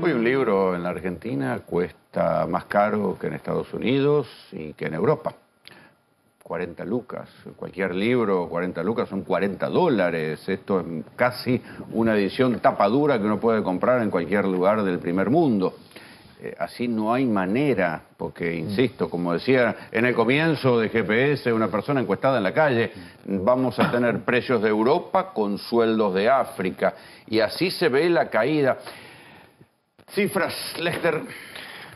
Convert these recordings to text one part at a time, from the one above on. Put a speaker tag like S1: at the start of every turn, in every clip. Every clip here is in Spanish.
S1: Hoy un libro en la Argentina cuesta más caro que en Estados Unidos y que en Europa. 40 lucas, cualquier libro, 40 lucas son $40. Esto es casi una edición tapa dura que uno puede comprar en cualquier lugar del primer mundo. Así no hay manera, porque insisto, como decía en el comienzo de GPS, una persona encuestada en la calle, vamos a tener precios de Europa con sueldos de África. Y así se ve la caída. Cifras, Lester.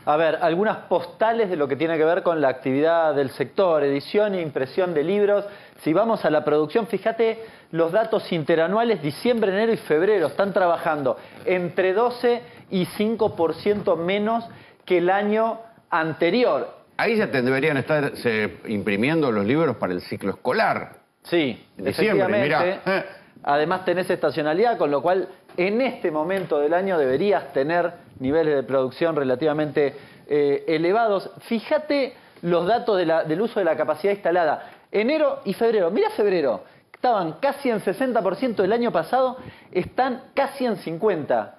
S2: A ver, algunas postales de lo que tiene que ver con la actividad del sector, edición e impresión de libros. Si vamos a la producción, fíjate los datos interanuales, diciembre, enero y febrero, están trabajando entre 12 y 5% menos que el año anterior.
S1: Ahí ya deberían estar imprimiendo los libros para el ciclo escolar.
S2: Sí,
S1: diciembre,
S2: efectivamente.
S1: mirá.
S2: Además tenés estacionalidad, con lo cual en este momento del año deberías tener niveles de producción relativamente elevados. Fíjate los datos del uso de la capacidad instalada. Enero y febrero. Mira febrero. Estaban casi en 60%, el año pasado están casi en 50%.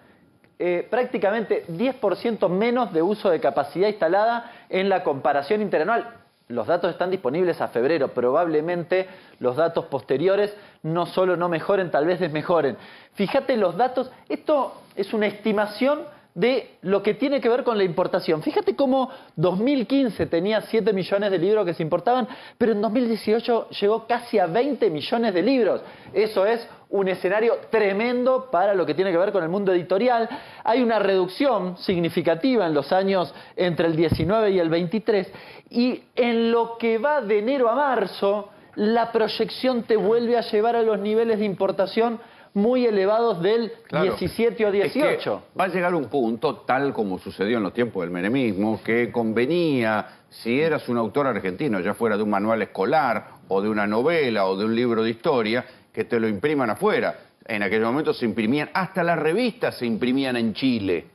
S2: Prácticamente 10% menos de uso de capacidad instalada en la comparación interanual. Los datos están disponibles a febrero. Probablemente los datos posteriores no solo no mejoren, tal vez desmejoren. Fíjate los datos. Esto es una estimación de lo que tiene que ver con la importación. Fíjate cómo 2015 tenía 7 millones de libros que se importaban, pero en 2018 llegó casi a 20 millones de libros. Eso es un escenario tremendo para lo que tiene que ver con el mundo editorial. Hay una reducción significativa en los años entre el 19 y el 23, y en lo que va de enero a marzo, la proyección te vuelve a llevar a los niveles de importación muy elevados del 17 o 18.
S1: Es que va a llegar un punto, tal como sucedió en los tiempos del menemismo, que convenía, si eras un autor argentino, ya fuera de un manual escolar, o de una novela, o de un libro de historia, que te lo impriman afuera. En aquel momento se imprimían, hasta las revistas se imprimían en Chile.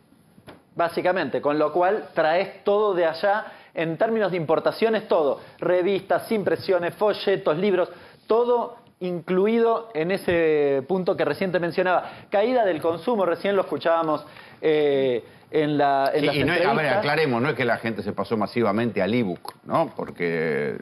S2: Básicamente, con lo cual traes todo de allá, en términos de importaciones, todo. Revistas, impresiones, folletos, libros, todo incluido en ese punto que recién te mencionaba. Caída del consumo, recién lo escuchábamos en las entrevistas.
S1: A ver, aclaremos, no es que la gente se pasó masivamente al ebook, ¿no? Porque,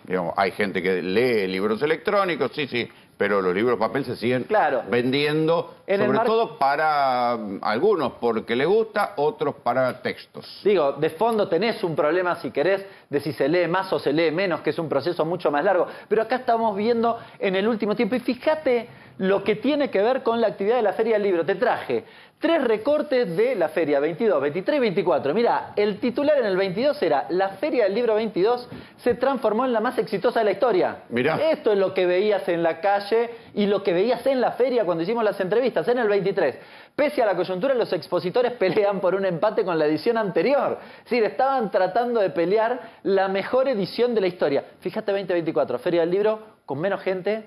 S1: digamos, hay gente que lee libros electrónicos, sí, pero los libros de papel se siguen vendiendo, sobre todo para algunos porque les gusta, otros para textos.
S2: Digo, de fondo tenés un problema, si querés, de si se lee más o se lee menos, que es un proceso mucho más largo. Pero acá estamos viendo en el último tiempo, y fíjate lo que tiene que ver con la actividad de la Feria del Libro. Te traje 3 recortes de la Feria 22, 23 y 24. Mira, el titular en el 22 era: la Feria del Libro 22 se transformó en la más exitosa de la historia. Mirá. Esto es lo que veías en la calle y lo que veías en la feria cuando hicimos las entrevistas. En el 23, pese a la coyuntura, los expositores pelean por un empate con la edición anterior. Es decir, estaban tratando de pelear la mejor edición de la historia. Fíjate, 2024, Feria del Libro con menos gente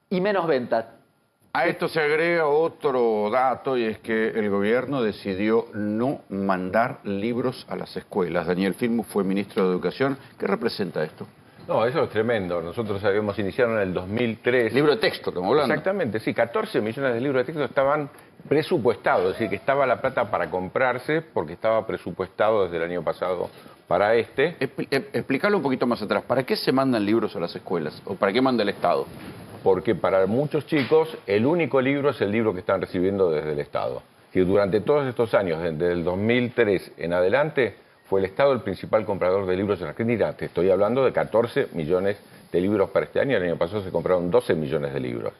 S2: y menos ventas.
S1: A esto se agrega otro dato, y es que el gobierno decidió no mandar libros a las escuelas. Daniel Filmus fue ministro de Educación. ¿Qué representa esto?
S3: No, eso es tremendo. Nosotros habíamos iniciado en el 2003.
S1: Libro de texto, estamos hablando.
S3: Exactamente, sí. 14 millones de libros de texto estaban presupuestados, es decir, que estaba la plata para comprarse porque estaba presupuestado desde el año pasado para este.
S1: Explicarlo un poquito más atrás. ¿Para qué se mandan libros a las escuelas? ¿O para qué manda el Estado?
S3: Porque para muchos chicos el único libro es el libro que están recibiendo desde el Estado. Y durante todos estos años, desde el 2003 en adelante, fue el Estado el principal comprador de libros en Argentina. Te estoy hablando de 14 millones de libros para este año. El año pasado se compraron 12 millones de libros.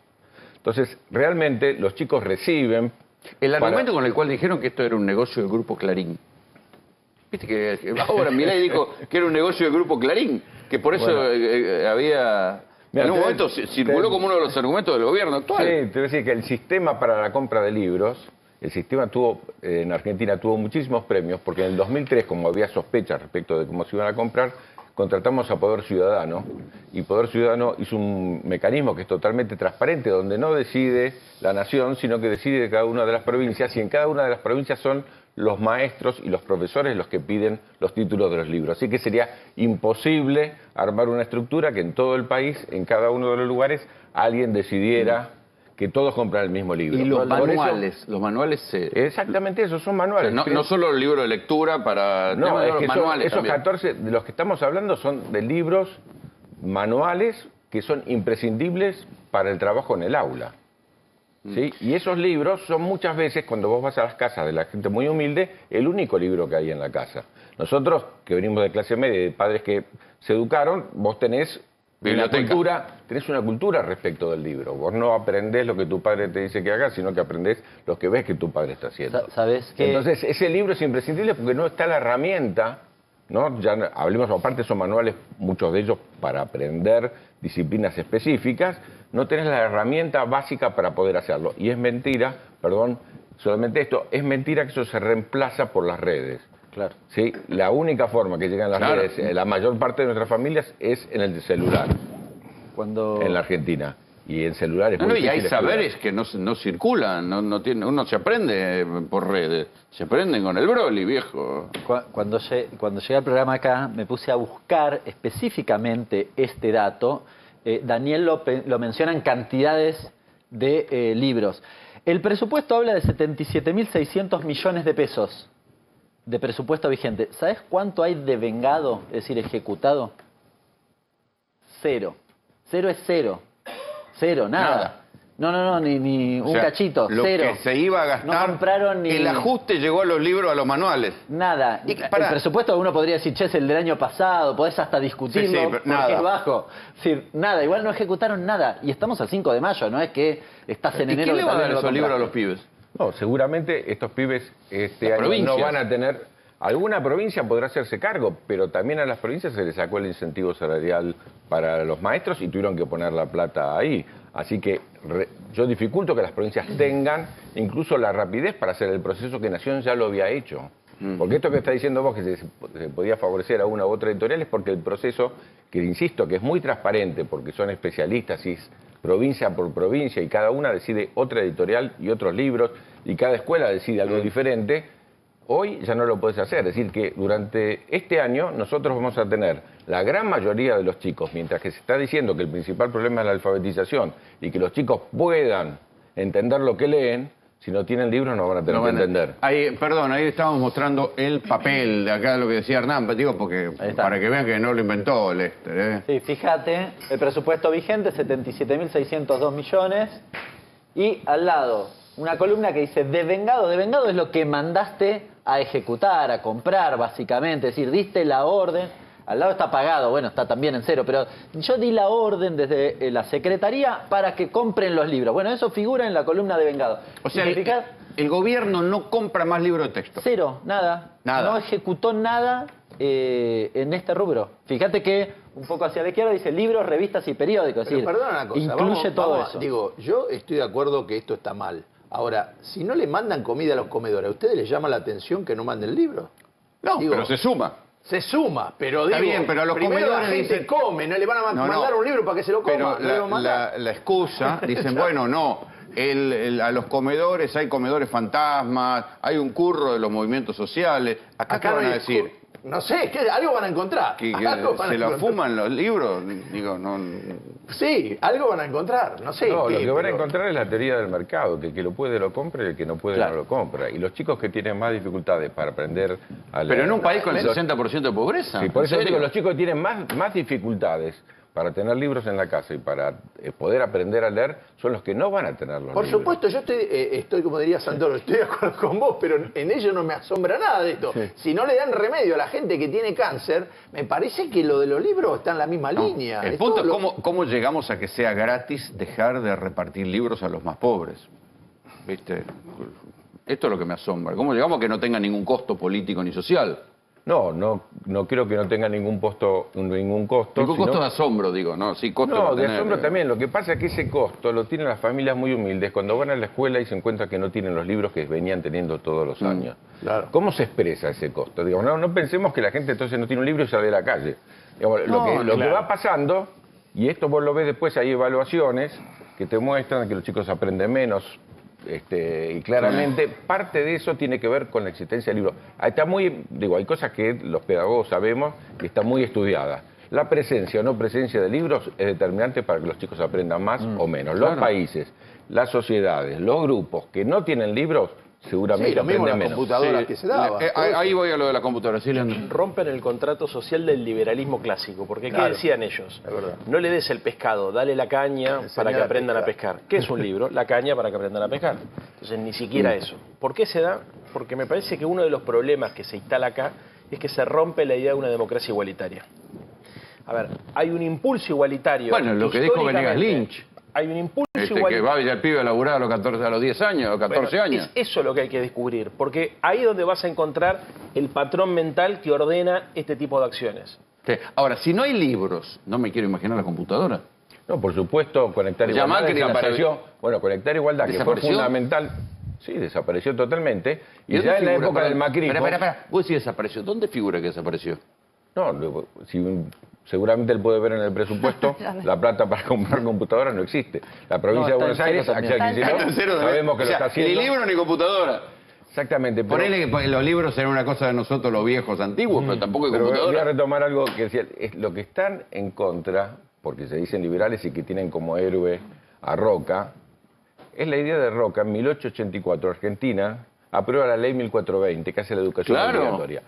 S3: Entonces, realmente los chicos reciben...
S1: El argumento con el cual dijeron que esto era un negocio del Grupo Clarín. Viste que ahora Milei dijo que era un negocio del Grupo Clarín, que por eso había... En un momento circuló como uno de los argumentos del gobierno actual.
S3: Sí, te voy a decir que el sistema para la compra de libros, el sistema en Argentina tuvo muchísimos premios, porque en el 2003, como había sospechas respecto de cómo se iban a comprar, contratamos a Poder Ciudadano, y Poder Ciudadano hizo un mecanismo que es totalmente transparente, donde no decide la nación, sino que decide cada una de las provincias, y en cada una de las provincias son los maestros y los profesores los que piden los títulos de los libros. Así que sería imposible armar una estructura que en todo el país, en cada uno de los lugares, alguien decidiera que todos compran el mismo libro.
S1: Y los
S3: Por eso-
S1: manuales,
S3: Exactamente eso, son
S1: o
S3: manuales.
S1: sea, no solo el libro de lectura para
S3: No,
S1: tema de
S3: es
S1: los
S3: que
S1: manuales
S3: esos
S1: también.
S3: 14, de los que estamos hablando son de libros manuales que son imprescindibles para el trabajo en el aula. ¿Sí? Y esos libros son muchas veces, cuando vos vas a las casas de la gente muy humilde, el único libro que hay en la casa. Nosotros, que venimos de clase media, de padres que se educaron, vos tenés
S1: Biblioteca.
S3: tenés una cultura respecto del libro. Vos no aprendés lo que tu padre te dice que hagas, sino que aprendés lo que ves que tu padre está haciendo.
S2: ¿Sabés qué?
S3: Entonces, ese libro es imprescindible porque no está la herramienta, ¿no? Ya hablemos, aparte son manuales, muchos de ellos para aprender disciplinas específicas, no tenés la herramienta básica para poder hacerlo. Y es mentira, perdón, solamente esto, es mentira que eso se reemplaza por las redes.
S2: Claro.
S3: ¿Sí? La única forma que llegan las
S1: Claro.
S3: redes, la mayor parte de nuestras familias, es en el celular,
S2: Cuando...
S3: en la Argentina. Y en celulares
S1: No, no, y hay saberes que no circulan, uno se aprende por redes, se aprenden con el Broly, viejo.
S2: Cuando llegué al programa acá, me puse a buscar específicamente este dato. Daniel lo menciona en cantidades de libros. El presupuesto habla de 77.600 millones de pesos de presupuesto vigente. ¿Sabes cuánto hay devengado, es decir, ejecutado? Cero. Cero es cero. Cero, nada. No, ni
S1: O
S2: un
S1: sea,
S2: cachito,
S1: lo
S2: cero.
S1: que se iba a gastar,
S2: No compraron ni...
S1: el ajuste llegó a los libros, a los manuales.
S2: Nada.
S1: Y
S2: El
S1: para-
S2: presupuesto uno podría decir, che, es el del año pasado, podés hasta discutirlo
S1: Sí, sí, pero
S2: porque
S1: nada.
S2: es bajo. Es decir, nada, igual no ejecutaron nada. Y estamos al 5 de mayo, no es que estás en
S1: ¿Y
S2: enero...
S1: quién le
S2: que
S1: va a
S2: tal
S1: dar
S2: vez no
S1: esos libros a los
S2: compraste.
S1: pibes?
S3: No, seguramente estos pibes este
S1: Las
S3: año
S1: provincias.
S3: no van a tener... Alguna provincia podrá hacerse cargo, pero también a las provincias se les sacó el incentivo salarial para los maestros y tuvieron que poner la plata ahí. Así que yo dificulto que las provincias tengan incluso la rapidez para hacer el proceso que Nación ya lo había hecho. Porque esto que está diciendo vos, que se podía favorecer a una u otra editorial, es porque el proceso, que insisto, que es muy transparente, porque son especialistas y es provincia por provincia y cada una decide otra editorial y otros libros y cada escuela decide algo diferente, hoy ya no lo puedes hacer. Es decir, que durante este año nosotros vamos a tener la gran mayoría de los chicos, mientras que se está diciendo que el principal problema es la alfabetización y que los chicos puedan entender lo que leen, si no tienen libros no van a tener que entender.
S1: Ahí, perdón, ahí estábamos mostrando el papel de acá, lo que decía Hernán, digo, porque
S2: Ahí está.
S1: para que vean que no lo inventó Lester, ¿eh?
S2: Sí, fíjate, el presupuesto vigente, 77.602 millones. Y al lado, una columna que dice devengado. Devengado es lo que mandaste a ejecutar, a comprar, básicamente. Es decir, diste la orden. Al lado está pagado, bueno, está también en cero, pero yo di la orden desde la secretaría para que compren los libros. Bueno, eso figura en la columna de vengado.
S1: O sea,
S2: Significa
S1: el gobierno no compra más libros de texto.
S2: cero, nada.
S1: Nada.
S2: No ejecutó nada en este rubro. Fíjate que un poco hacia la izquierda dice libros, revistas y periódicos. Es
S4: Pero
S2: decir,
S4: perdona una cosa,
S2: incluye todo
S4: vamos,
S2: eso.
S4: Digo, yo estoy de acuerdo que esto está mal. Ahora, si no le mandan comida a los comedores, ¿a ustedes les llama la atención que no manden libros?
S1: No,
S4: Digo,
S1: pero se suma.
S4: Se suma, pero
S1: Está
S4: digo,
S1: bien, pero a los
S4: primero
S1: comedores
S4: la gente
S1: dicen-
S4: come, no le van a
S1: No,
S4: mandar
S1: no.
S4: un libro para que se lo coma.
S1: Pero la excusa, dicen, bueno, no, a los comedores hay comedores fantasmas, hay un curro de los movimientos sociales. Acá ¿qué
S4: no
S1: van a
S4: hay
S1: decir?
S4: excu- No sé, ¿qué? Algo van a encontrar.
S1: ¿Que
S4: Algo van a
S1: se lo
S4: encontrar.
S1: fuman los libros? Digo, no...
S4: Sí, algo van a encontrar. No sé.
S3: No,
S4: qué,
S3: lo que van a
S4: pero-
S3: encontrar es la teoría del mercado, que el que lo puede lo compra y el que no puede
S2: Claro.
S3: no lo compra. Y los chicos que tienen más dificultades para aprender a leer...
S1: Pero en un país con el
S3: los-
S1: 60% de pobreza.
S3: Sí, por
S1: ¿en
S3: eso
S1: serio?
S3: digo, los chicos que tienen más dificultades para tener libros en la casa y para poder aprender a leer son los que no van a tener los
S4: Por
S3: libros.
S4: supuesto, yo estoy, como diría Santoro, estoy de acuerdo con vos, pero en ello no me asombra nada de esto.
S3: Sí.
S4: Si no le dan remedio a la gente que tiene cáncer, me parece que lo de los libros está en la misma
S1: No,
S4: línea.
S1: el
S4: Es
S1: punto
S4: todo
S1: es cómo llegamos a que sea gratis dejar de repartir libros a los más pobres. ¿Viste? Esto es lo que me asombra. ¿Cómo llegamos a que no tenga ningún costo político ni social?
S3: No creo que no tenga ningún costo.
S1: Ningún
S3: sino-
S1: costo de asombro, digo, ¿no? Sí, costo
S3: No,
S1: va a
S3: de
S1: tener,
S3: asombro también. Lo que pasa es que ese costo lo tienen las familias muy humildes cuando van a la escuela y se encuentran que no tienen los libros que venían teniendo todos los años.
S4: claro.
S3: ¿Cómo se expresa ese costo? Digo, no pensemos que la gente entonces no tiene un libro y sale de la calle. Digamos,
S1: No,
S3: lo que
S1: claro.
S3: va pasando, y esto vos lo ves después, hay evaluaciones que te muestran que los chicos aprenden menos. Y claramente parte de eso tiene que ver con la existencia del libro. Hay cosas que los pedagogos sabemos que están muy estudiadas. La presencia o no presencia de libros es determinante para que los chicos aprendan más o menos. Los
S1: claro.
S3: países las sociedades, los grupos que no tienen libros, seguramente
S4: Sí, lo mismo
S3: aprenden
S4: las
S3: menos.
S4: computadoras
S1: Sí,
S4: que se daban.
S1: ahí voy a lo de la computadora. Sí, Leandro.
S5: Rompen el contrato social del liberalismo clásico, porque ¿qué
S4: Claro,
S5: decían ellos?
S4: es verdad.
S5: No le des el pescado, dale la caña
S4: Enseñar
S5: para que
S4: a
S5: aprendan a
S4: pescar.
S5: pescar. ¿Qué es un libro? La caña para que aprendan a pescar. Entonces, ni siquiera eso. ¿Por qué se da? Porque me parece que uno de los problemas que se instala acá es que se rompe la idea de una democracia igualitaria. A ver, hay un impulso igualitario.
S1: Bueno, lo que dijo Venegas
S5: históricamente,
S1: Lynch.
S5: Hay un impulso
S1: Que
S5: igualitario.
S1: va ya el pibe a laburar a los 10 años, a los 14
S5: Bueno,
S1: años.
S5: Es eso lo que hay que descubrir, porque ahí es donde vas a encontrar el patrón mental que ordena este tipo de acciones.
S1: Sí. Ahora, si no hay libros, no me quiero imaginar la computadora.
S3: No, por supuesto, conectar
S1: Ya
S3: igualdad
S1: Macri
S3: desapareció. Bueno, conectar igualdad, que fue
S1: ¿Desapareció?
S3: fundamental. Sí, desapareció totalmente. Y
S1: dónde
S3: ya en la
S1: figura?
S3: época del macrismo...
S1: Espera. Vos decís desapareció. ¿Dónde figura que desapareció?
S3: No, seguramente él puede ver en el presupuesto la plata para comprar computadoras no existe. La provincia
S2: No,
S3: de Buenos
S2: está en
S3: Aires,
S2: cero
S3: Axel
S2: también.
S3: Kicillof, sabemos que
S1: O
S3: lo
S1: sea,
S3: está haciendo.
S1: Ni libro ni computadora.
S3: Exactamente. Pero,
S1: Ponele que los libros eran una cosa de nosotros los viejos antiguos, pero tampoco hay
S3: pero voy a
S1: computadora.
S3: retomar algo que decía, es lo que están en contra, porque se dicen liberales y que tienen como héroe a Roca, es la idea de Roca. En 1884, Argentina aprueba la ley 1420, que hace la educación
S1: Claro.
S3: obligatoria.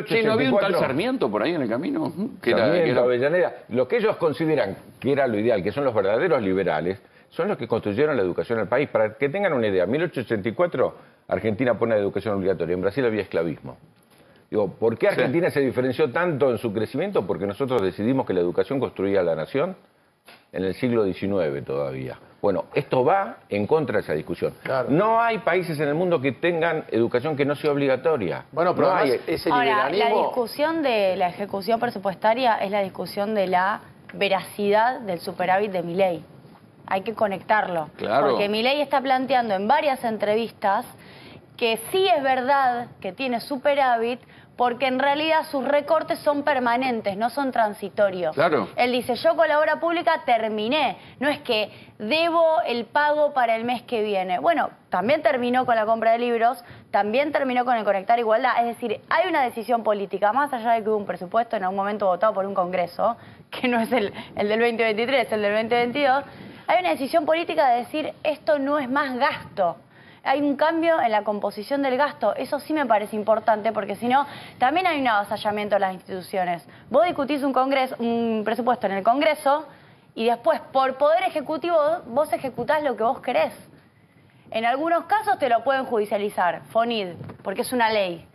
S1: Sí, ¿no había un tal
S3: 1884,
S1: Sarmiento por ahí en el camino?
S3: Sarmiento, Avellaneda, lo que ellos consideran que era lo ideal, que son los verdaderos liberales, son los que construyeron la educación del país. Para que tengan una idea, en 1884 Argentina pone la educación obligatoria, en Brasil había esclavismo. Digo, ¿por qué Argentina se diferenció tanto en su crecimiento? Porque nosotros decidimos que la educación construía la nación en el siglo XIX todavía. Bueno, esto va en contra de esa discusión.
S4: Claro.
S3: No hay países en el mundo que tengan educación que no sea obligatoria.
S4: Bueno, pero
S3: no
S4: además
S3: hay.
S4: ese
S6: Ahora, la
S4: liberalismo...
S6: discusión de la ejecución presupuestaria es la discusión de la veracidad del superávit de Milei. Hay que conectarlo.
S1: Claro.
S6: Porque Milei está planteando en varias entrevistas que sí es verdad que tiene superávit, porque en realidad sus recortes son permanentes, no son transitorios.
S1: Claro.
S6: Él dice, yo con la obra pública terminé, no es que debo el pago para el mes que viene. Bueno, también terminó con la compra de libros, también terminó con el conectar igualdad, es decir, hay una decisión política, más allá de que hubo un presupuesto en algún momento votado por un Congreso, que no es el del 2023, el del 2022, hay una decisión política de decir, esto no es más gasto. Hay un cambio en la composición del gasto. Eso sí me parece importante, porque si no, también hay un avasallamiento de las instituciones. Vos discutís un presupuesto en el Congreso y después, por poder ejecutivo, vos ejecutás lo que vos querés. En algunos casos te lo pueden judicializar, FONID, porque es una ley.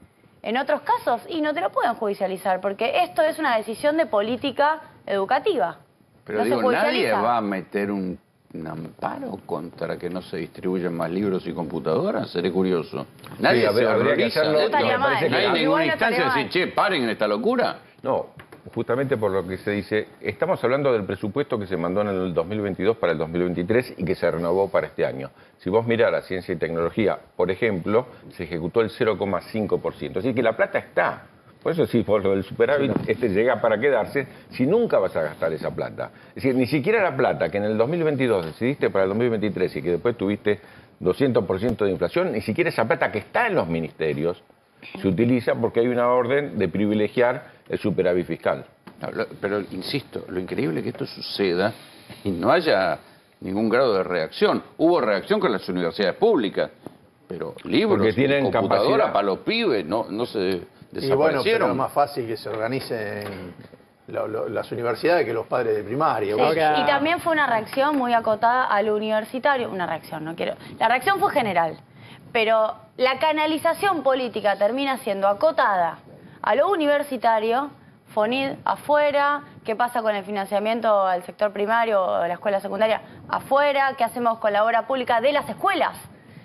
S6: En otros casos, y no te lo pueden judicializar, porque esto es una decisión de política educativa.
S1: Pero
S6: No se
S1: digo, nadie
S6: judicializa.
S1: va a meter un amparo contra que no se distribuyan más libros y computadoras. Seré curioso. Nadie
S3: Sí,
S1: se
S3: habría que
S1: horroriza
S3: hacerlo.
S1: de
S6: No estaría
S1: esto.
S6: mal.
S3: Me parece
S1: No hay
S3: que-
S1: ninguna
S6: Igual no estaría
S1: instancia de decir,
S6: mal.
S1: che, paren en esta locura.
S3: No, justamente por lo que se dice, estamos hablando del presupuesto que se mandó en el 2022 para el 2023 y que se renovó para este año. Si vos mirás ciencia y tecnología, por ejemplo, se ejecutó el 0,5%. Así que la plata está. Por eso sí, por lo del superávit, llega para quedarse, si nunca vas a gastar esa plata. Es decir, ni siquiera la plata que en el 2022 decidiste para el 2023 y que después tuviste 200% de inflación, ni siquiera esa plata que está en los ministerios se utiliza porque hay una orden de privilegiar el superávit fiscal.
S1: No, pero insisto, lo increíble es que esto suceda y no haya ningún grado de reacción. Hubo reacción con las universidades públicas, pero libros,
S3: Porque tienen
S1: computadora
S3: capacidad.
S1: para los pibes no se
S4: Y bueno, pero
S1: desaparecieron.
S4: es más fácil que se organicen las universidades que los padres de primaria.
S6: Sí, y también fue una reacción muy acotada a lo universitario. Una reacción, no quiero... La reacción fue general, pero la canalización política termina siendo acotada a lo universitario, FONID afuera, qué pasa con el financiamiento al sector primario o de la escuela secundaria afuera, qué hacemos con la obra pública de las escuelas,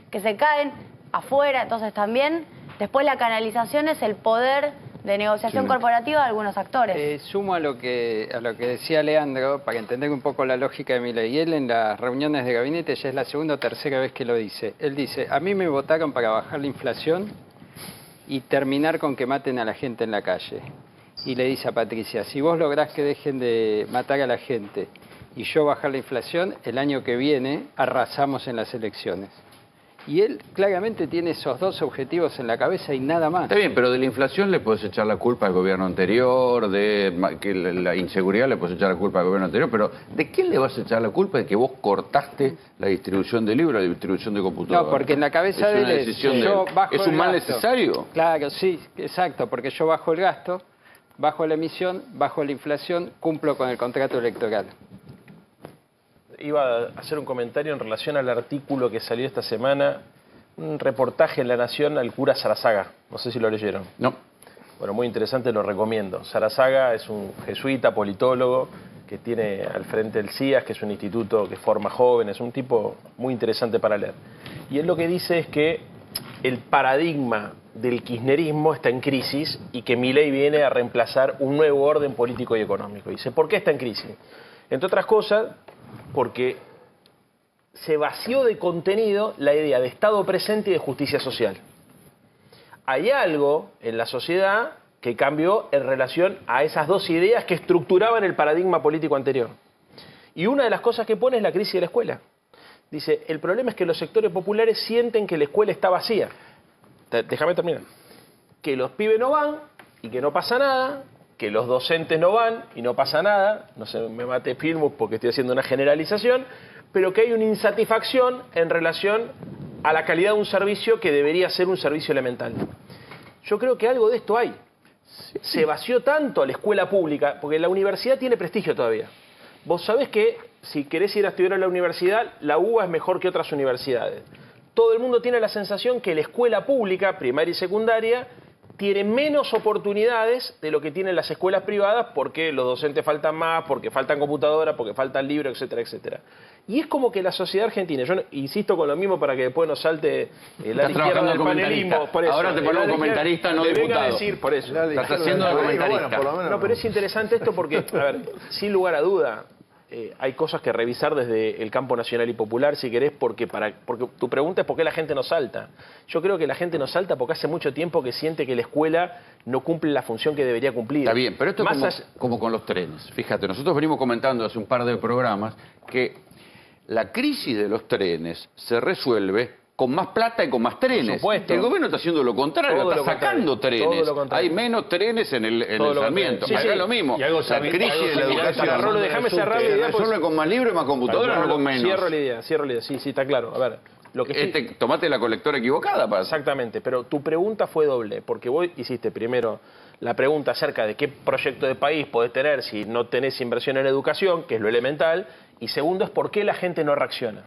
S6: que se caen afuera. Entonces también, después la canalización es el poder de negociación corporativa de algunos actores.
S7: Sumo a lo que decía Leandro, para entender un poco la lógica de Milei. Y él en las reuniones de gabinete ya es la segunda o tercera vez que lo dice. Él dice, a mí me votaron para bajar la inflación y terminar con que maten a la gente en la calle. Y le dice a Patricia, si vos lográs que dejen de matar a la gente y yo bajar la inflación, el año que viene arrasamos en las elecciones. Y él claramente tiene esos dos objetivos en la cabeza y nada más.
S1: Está bien, pero de la inflación le puedes echar la culpa al gobierno anterior, de que la inseguridad le puedes echar la culpa al gobierno anterior, pero ¿de quién le vas a echar la culpa de que vos cortaste la distribución de libros, la distribución de computadoras?
S7: No, porque en la cabeza de él es, yo bajo
S1: ¿es
S7: el
S1: un mal
S7: gasto.
S1: necesario?
S7: Claro, sí, exacto, porque yo bajo el gasto, bajo la emisión, bajo la inflación, cumplo con el contrato electoral.
S5: Iba a hacer un comentario en relación al artículo que salió esta semana, un reportaje en La Nación al cura Sarazaga. No sé si lo leyeron.
S1: No.
S5: Bueno, muy interesante, lo recomiendo. Sarazaga es un jesuita, politólogo, que tiene al frente el CIAS, que es un instituto que forma jóvenes, un tipo muy interesante para leer. Y él lo que dice es que el paradigma del kirchnerismo está en crisis y que Milei viene a reemplazar un nuevo orden político y económico. Dice, ¿por qué está en crisis? Entre otras cosas, porque se vació de contenido la idea de Estado presente y de justicia social. Hay algo en la sociedad que cambió en relación a esas dos ideas que estructuraban el paradigma político anterior. Y una de las cosas que pone es la crisis de la escuela. Dice, el problema es que los sectores populares sienten que la escuela está vacía. Déjame terminar. Que los pibes no van y que no pasa nada, que los docentes no van y no pasa nada, no se me mate Filmus porque estoy haciendo una generalización, pero que hay una insatisfacción en relación a la calidad de un servicio que debería ser un servicio elemental. Yo creo que algo de esto hay. Se vació tanto la escuela pública, porque la universidad tiene prestigio todavía. Vos sabés que si querés ir a estudiar a la universidad, la UBA es mejor que otras universidades. Todo el mundo tiene la sensación que la escuela pública, primaria y secundaria, tiene menos oportunidades de lo que tienen las escuelas privadas porque los docentes faltan más, porque faltan computadoras, porque faltan libros, etcétera, etcétera. Y es como que la sociedad argentina, yo insisto con lo mismo para que después nos salte el ala izquierda del panelismo. Por eso,
S1: ahora te ponemos comentarista, no diputado.
S5: A decir, por eso.
S1: Estás haciendo de comentarista.
S5: No, pero es interesante esto porque, a ver, sin lugar a duda, hay cosas que revisar desde el campo nacional y popular, si querés, porque tu pregunta es por qué la gente no salta. Yo creo que la gente no salta porque hace mucho tiempo que siente que la escuela no cumple la función que debería cumplir.
S1: Está bien, pero esto es como con los trenes. Fíjate, nosotros venimos comentando hace un par de programas que la crisis de los trenes se resuelve con más plata y con más trenes.
S5: Por supuesto.
S1: El gobierno está haciendo lo contrario,
S5: Todo
S1: está
S5: lo
S1: sacando
S5: contrario. Todo
S1: trenes.
S5: lo contrario.
S1: Hay menos trenes en el Sarmiento.
S5: Sí,
S1: Acá
S5: sí.
S1: es lo mismo.
S4: Y algo
S1: La
S4: similar,
S1: crisis de la educación
S5: Rolo, déjame cerrar la idea.
S1: se resuelve con más libros y más computadoras, no con menos.
S5: Cierro la idea. Sí, está claro. A ver, lo que
S1: Tomate la colectora equivocada.
S5: Exactamente, pero tu pregunta fue doble, porque vos hiciste primero la pregunta acerca de qué proyecto de país podés tener si no tenés inversión en educación, que es lo elemental, y segundo es por qué la gente no reacciona.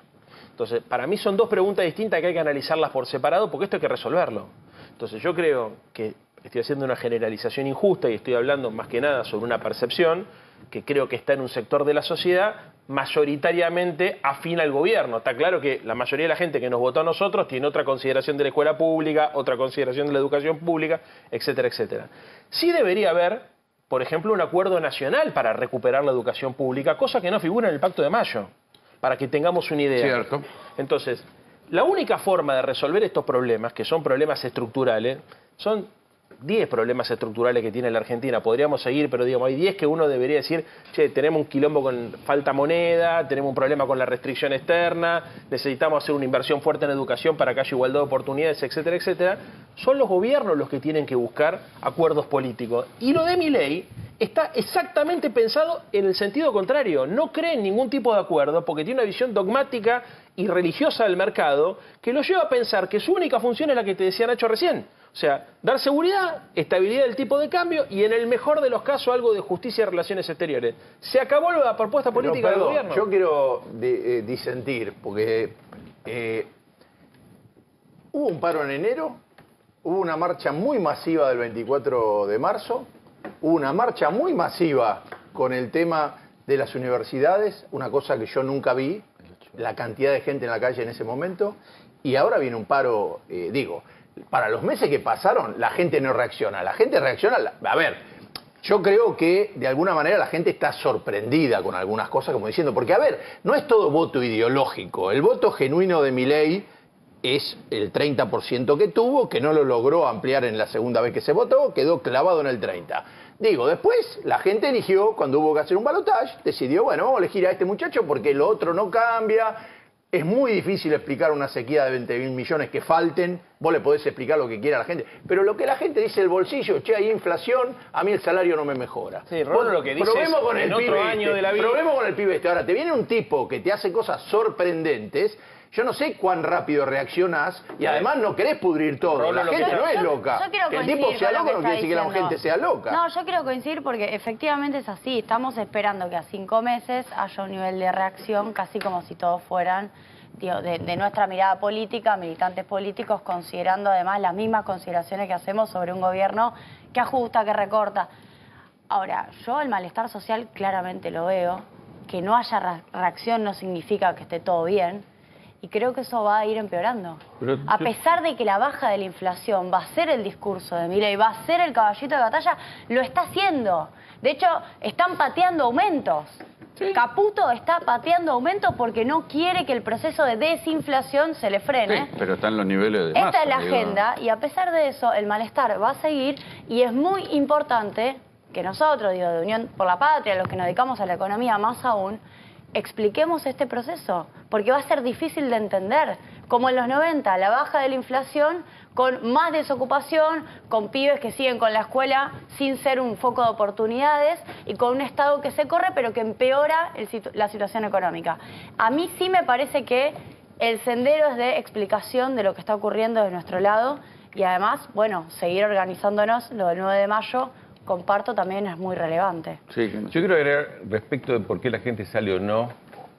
S5: Entonces, para mí son dos preguntas distintas que hay que analizarlas por separado, porque esto hay que resolverlo. Entonces, yo creo que estoy haciendo una generalización injusta y estoy hablando más que nada sobre una percepción que creo que está en un sector de la sociedad mayoritariamente afín al gobierno. Está claro que la mayoría de la gente que nos votó a nosotros tiene otra consideración de la escuela pública, otra consideración de la educación pública, etcétera, etcétera. Sí debería haber, por ejemplo, un acuerdo nacional para recuperar la educación pública, cosa que no figura en el Pacto de Mayo, para que tengamos una idea.
S1: Cierto.
S5: Entonces, la única forma de resolver estos problemas, que son problemas estructurales, son 10 problemas estructurales que tiene la Argentina. Podríamos seguir, pero digamos, hay 10 que uno debería decir, che, tenemos un quilombo con falta moneda, tenemos un problema con la restricción externa, necesitamos hacer una inversión fuerte en educación para que haya igualdad de oportunidades, etcétera, etcétera. Son los gobiernos los que tienen que buscar acuerdos políticos. Y lo de Milei está exactamente pensado en el sentido contrario. No cree en ningún tipo de acuerdo porque tiene una visión dogmática y religiosa del mercado que lo lleva a pensar que su única función es la que te decía Nacho recién. O sea, dar seguridad, estabilidad del tipo de cambio y en el mejor de los casos algo de justicia y relaciones exteriores. Se acabó la propuesta política del gobierno.
S4: Yo quiero disentir porque hubo un paro en enero, hubo una marcha muy masiva del 24 de marzo, hubo una marcha muy masiva con el tema de las universidades, una cosa que yo nunca vi, la cantidad de gente en la calle en ese momento, y ahora viene un paro, para los meses que pasaron, la gente no reacciona. La gente reacciona... A ver, yo creo que de alguna manera la gente está sorprendida con algunas cosas, como diciendo... Porque, a ver, no es todo voto ideológico. El voto genuino de Milei es el 30% que tuvo, que no lo logró ampliar en la segunda vez que se votó, quedó clavado en el 30%. Digo, después la gente eligió, cuando hubo que hacer un balotaje, decidió, bueno, vamos a elegir a este muchacho porque lo otro no cambia... Es muy difícil explicar una sequía de 20.000 millones que falten. Vos le podés explicar lo que quiera a la gente. Pero lo que la gente dice el bolsillo, che, hay inflación, a mí el salario no me mejora.
S5: Sí, Rolo lo que dice
S4: probemos
S5: es,
S4: con el
S5: en otro
S4: pibe
S5: año
S4: este,
S5: de la vida.
S4: probemos con el pibe este. Ahora, te viene un tipo que te hace cosas sorprendentes. Yo no sé cuán rápido reaccionás y además no querés pudrir todo.
S5: Rolo,
S4: La
S5: lo que
S4: gente
S5: yo-
S4: no es loca.
S6: Yo quiero
S4: Que el
S6: coincidir
S4: tipo sea
S6: con lo
S4: loco
S6: que
S4: no
S6: está
S4: quiere decir que la
S6: diciendo.
S4: gente sea loca.
S6: No, yo quiero coincidir porque efectivamente es así. Estamos esperando que a 5 meses haya un nivel de reacción, casi como si todos fueran, digo, de nuestra mirada política, militantes políticos, considerando además las mismas consideraciones que hacemos sobre un gobierno que ajusta, que recorta. Ahora, yo el malestar social claramente lo veo. Que no haya reacción no significa que esté todo bien. Y creo que eso va a ir empeorando.
S3: Pero
S6: A pesar de que la baja de la inflación va a ser el discurso de Milei, va a ser el caballito de batalla, lo está haciendo. De hecho, están pateando aumentos. Caputo está pateando aumentos porque no quiere que el proceso de desinflación se le frene.
S1: Sí, pero están los niveles de
S6: Esta
S1: masa,
S6: es la
S1: digo.
S6: agenda y a pesar de eso el malestar va a seguir y es muy importante que nosotros, digo, de Unión por la Patria, los que nos dedicamos a la economía más aún, expliquemos este proceso, porque va a ser difícil de entender. Como en los 90, la baja de la inflación, con más desocupación, con pibes que siguen con la escuela sin ser un foco de oportunidades y con un Estado que se corre pero que empeora la situación económica. A mí sí me parece que el sendero es de explicación de lo que está ocurriendo de nuestro lado y además, bueno, seguir organizándonos, lo del 9 de mayo, comparto, también es muy relevante.
S1: Sí, que no sé.
S3: Yo quiero agregar respecto de por qué la gente sale o no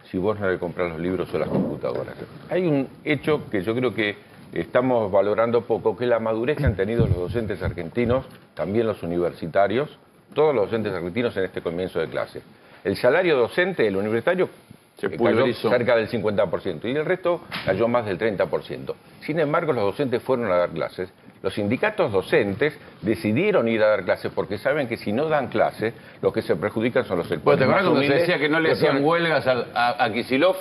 S3: si vos no le compras los libros o las computadoras. Hay un hecho que yo creo que estamos valorando poco, que es la madurez que han tenido los docentes argentinos, también los universitarios, todos los docentes argentinos en este comienzo de clase. El salario docente del universitario
S1: Se
S3: cayó
S1: pulverizó.
S3: cerca del 50% y el resto cayó más del 30%. Sin embargo, los docentes fueron a dar clases. Los sindicatos docentes decidieron ir a dar clases porque saben que si no dan clases, los que se perjudican son los sectores
S1: Pues, ¿te acuerdas
S3: más
S1: cuando se
S3: humildes,
S1: decía que no le
S3: los
S1: hacían
S3: que-
S1: huelgas a Kicillof?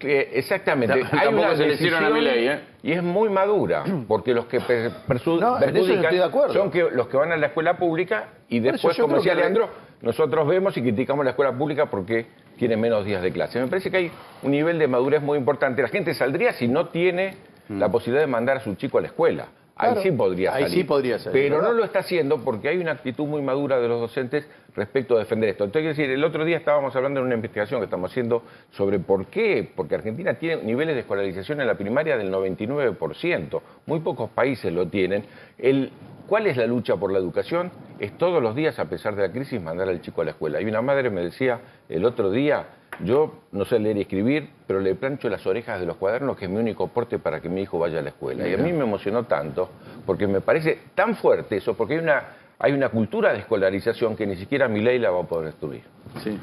S3: Exactamente.
S1: Tampoco se le hicieron a Milei, ¿eh?
S3: Y es muy madura, porque los que
S4: No, en eso yo
S3: perjudican
S4: estoy de acuerdo.
S3: son los que van a la escuela pública y
S4: Por eso
S3: después,
S4: yo
S3: como
S4: creo
S3: decía
S4: que
S3: Leandro, nosotros vemos y criticamos la escuela pública porque tiene menos días de clase. Me parece que hay un nivel de madurez muy importante. La gente saldría si no tiene la posibilidad de mandar a su chico a la escuela.
S4: Claro,
S3: Ahí sí podría
S4: ahí
S3: salir.
S4: sí podría salir,
S3: Pero
S4: ¿verdad?
S3: no lo está haciendo porque hay una actitud muy madura de los docentes respecto a defender esto. Entonces, quiero decir, el otro día estábamos hablando en una investigación que estamos haciendo sobre por qué. Porque Argentina tiene niveles de escolarización en la primaria del 99%. Muy pocos países lo tienen. ¿Cuál es la lucha por la educación? Es todos los días, a pesar de la crisis, mandar al chico a la escuela. Y una madre me decía el otro día, yo no sé leer y escribir, pero le plancho las orejas de los cuadernos, que es mi único aporte para que mi hijo vaya a la escuela. Y a mí me emocionó tanto, porque me parece tan fuerte eso, porque hay una cultura de escolarización que ni siquiera Milei la va a poder destruir.
S1: Sí.